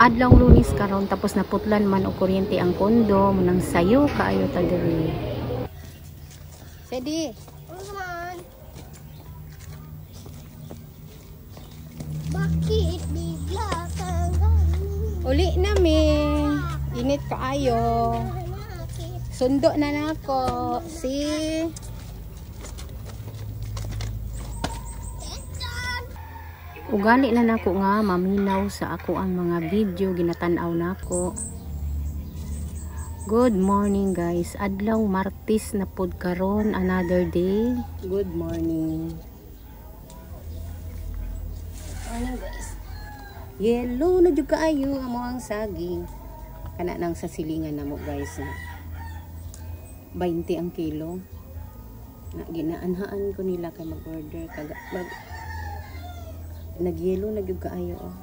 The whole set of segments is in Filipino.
adlaw Lunes karon tapos naputlan man og kuryente ang kondo munang sayo kaayo ta diri. Sedi. Bakit bigla kang ganun? Uli na mi. Init kaayo. Sundo na nako. Si ugali na nako nga maminaw sa ako ang mga video ginatan-aw nako. Good morning guys. Adlaw Martes na pod karon, another day. Good morning. Ano guys? Yellow na jud kaayo amo ang saging. Kana nang sa silingan namo guys. 20 ang kilo. Na ginaanhaan ko nila kay mag-order nagyelo na gyud kaayo oh.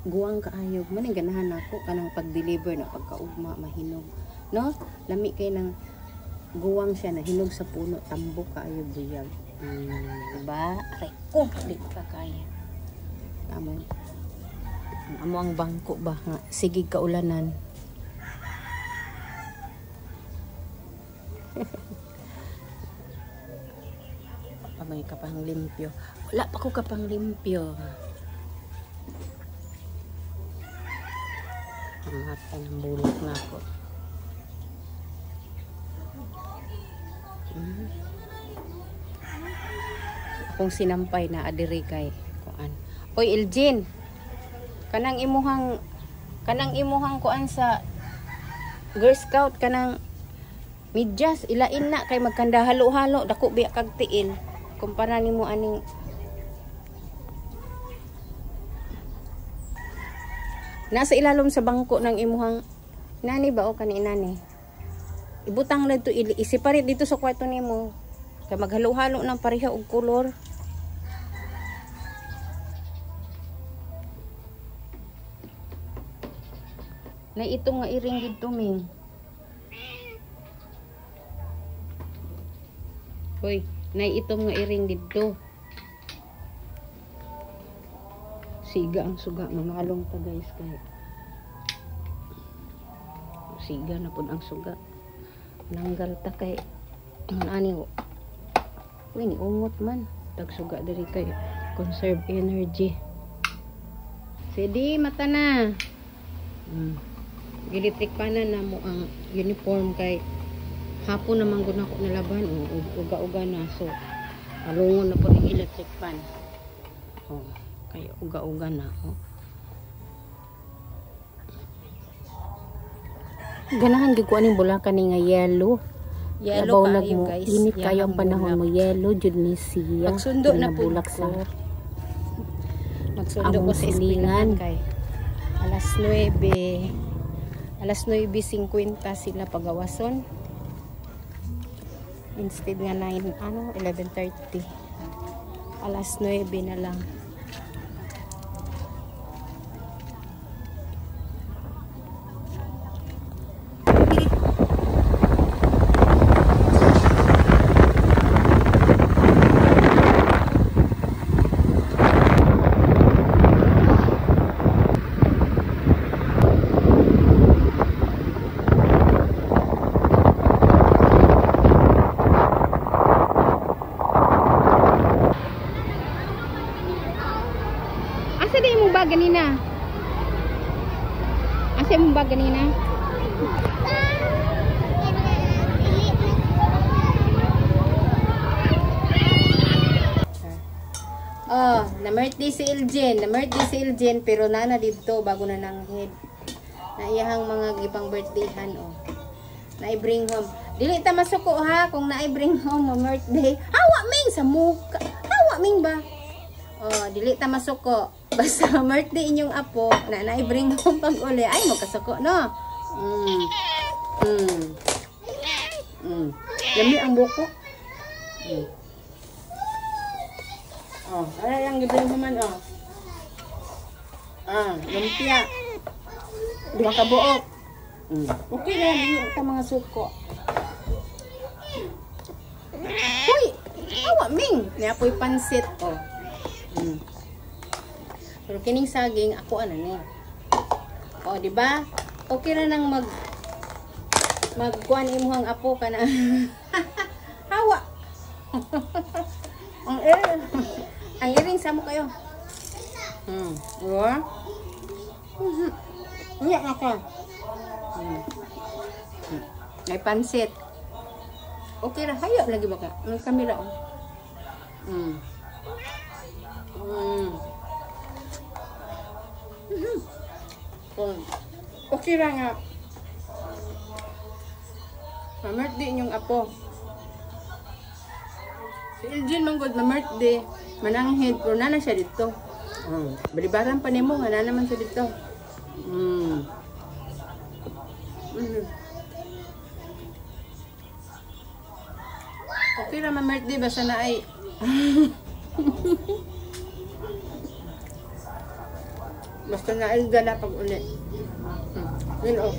Guwang kaayo man ang ganahan nako kanang pag-deliver na pagkaugma mahinog no, lami kay nang guwang siya na hinog sa puno tambok kaayo buyag diba reko di ka kaya amo ang bangko ba nga sigig kaulanan. May kapang limpyo. Wala pa ko kapang limpyo. Ang hata ng bulak na ako. Akong sinampay na adiri kay kuan. Oy Elgin. Kanang imuhang kuan sa Girl Scout kanang medyas ilain na kay magkanda halo-halo dako biya kag tiil. Kumpara nimo aning nasa ilalom sa bangko ng imuhang nani ba o kani nani ibutang na ito isiparit dito sa kwarto nimo kay maghalo-halo ng pareha og kolor. Na itong nga iring dito ming hoy na itong nga iring dito. Siga ang suga. Mangalong ta guys kay. Siga na po ang suga. Nanggal ta kay. Ani ko. Uy, ni ungot man. Tagsuga diri kay. Conserve energy. Sedi, mata na. Electric panan na mo ang uniform kay. Hapon naman gud nako nalaban uga-uga na so alungon na po ng electric fan kay uga-uga na ganahan gyud ko aning bulakan ni nga yellow kayo guys init kayo ang panahon mo yellow jud ni siya magsundo na po bulak sa magsundo ko sa silingan kay alas 9:50 sila pagawason. Instead nga 11:30 alas 9 na lang. Ganina. Asa mo ba ganina? Oh, na-birthday si Elgin pero nana dito bago na nang head. Na iyahang mga gipang birthdayhan oh. Na-i-bring home. Dili ta masuko ha kung na-i-bring home mo birthday. Hawa ming sa muka. Hawa ming ba? Oh, dili ta masuko. Basta birthday inyong apo na na-i-bring home pag uli ay magkasuko no. Yami ang buko. Oh, ano yung gibring naman oh. Lumpia. Dua ka buok. Okay na yan ito mga suko. Uy, awa ming. Niapoy pansit oh. Pero kining saging ako ano ni. O, di ba? Okay na nang magkuan imuhang apo ka na. Hawa. Ang iring sa mo kayo. Diba? Iya nga ka. May pansit. Okay ra, hayop lagi ba ka? Ang kamera oh. Okay ra nga. Ma-birthday inyong apo. Si Elgin manggod ma-birthday. Mananghid, pero na siya dito. Balibaran pa nimo nga na naman siya dito. Okay ra ma-birthday basta na ay basta na ay gala pag uli. Yun oh.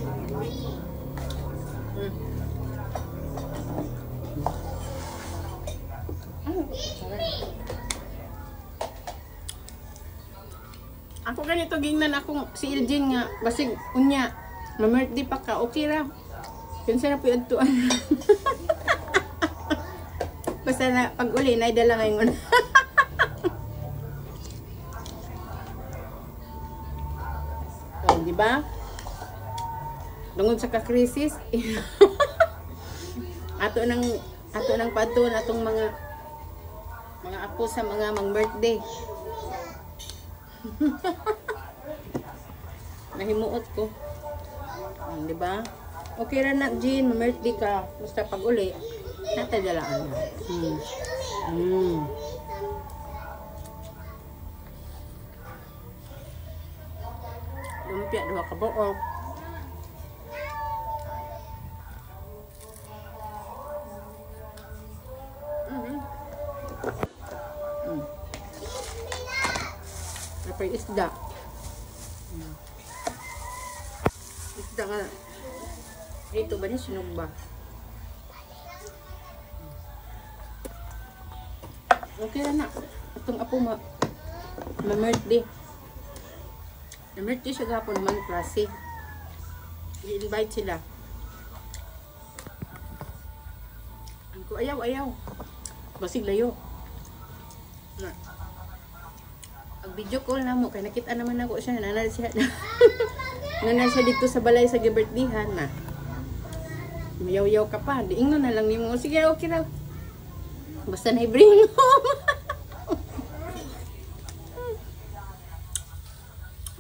Ako ganito gingnan akong si Elgin nga basig unya ma-birthday pa ka okay ra. Kinsa na pud tuan. Basta na pag uli na idala ngayon. Oh, di ba? Tungod sa ka-crisis. ato nang padton atong mga apo sa mga mang-birthday. Nahimuot ko. Di ba? Okay ra na, Jean, ma-birthday ka. Basta pag uli, natadalaan na. Lumpia, duha ka buok. Napay isda. Isda nga. Dito ba ni sunog ba? Okay na. Itong apo ma-birthday. Na-birthday siya gapon naman klase. I-invite sila. Ang ko ayaw. Basig layo. Ang video call na mo. Kaya nakita naman ako siya. Nanay siya dito sa balay sa birthdayhan na. Mayaw-yaw ka pa. Diingon na lang ni mo. Sige, okay na. Basta na i-bring home.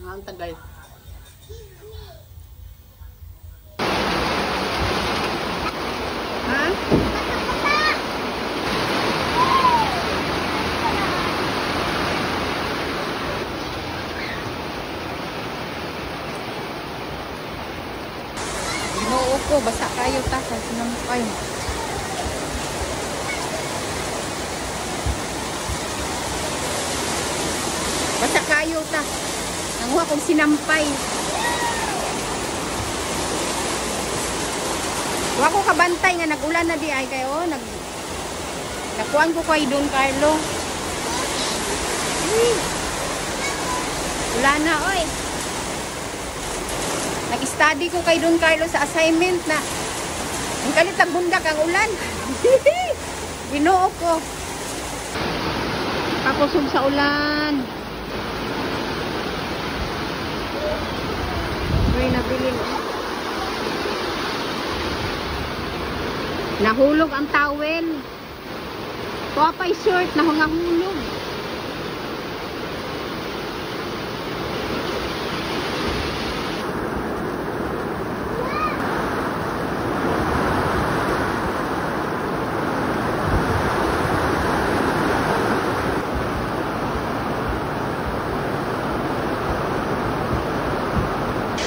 Ang tagal. Ha? Ginoo ko. Basta kayo ta. Kasi naman kayo. Basta kayo ta. Nanguha kong sinampay. Huwag ko kabantay nga nag-ulan na di ay kayo. Nakuhaan ko kay Don Carlo. Wala na oy. Nag-study ko kay Don Carlo sa assignment na ang kalit nagbundak ang ulan. Ginoo ko. Pakusog sa ulan. May nabili mo. Nahulog ang towel. Kuha pa'y short na hungahulog.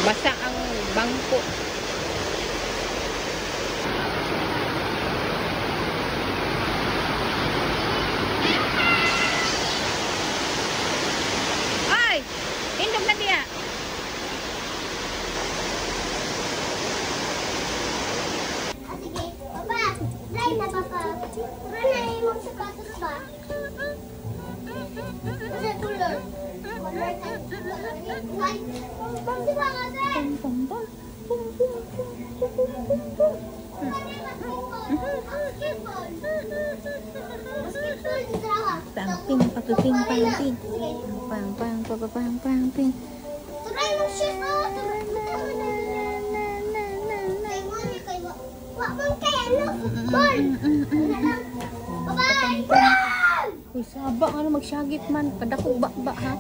Basa ang bangko. Ay! Indog na diya. Sige, Papa. Try na, Papa. Ranay mo sa katro ba? Sa tulog. Bye. Di ba nga, Day? Basketball, di dalawa. Pang-ping, pang-ping, pang-ping. Pang-pang-pang-pang-pang-ping. Turay mo siya, oh. Turay mo. Kay mo, kay mo. Wak mong kay ano, football. Ano lang. Bye-bye. Uy, sabak, ano, magsyagit man. Kadakog ba ha?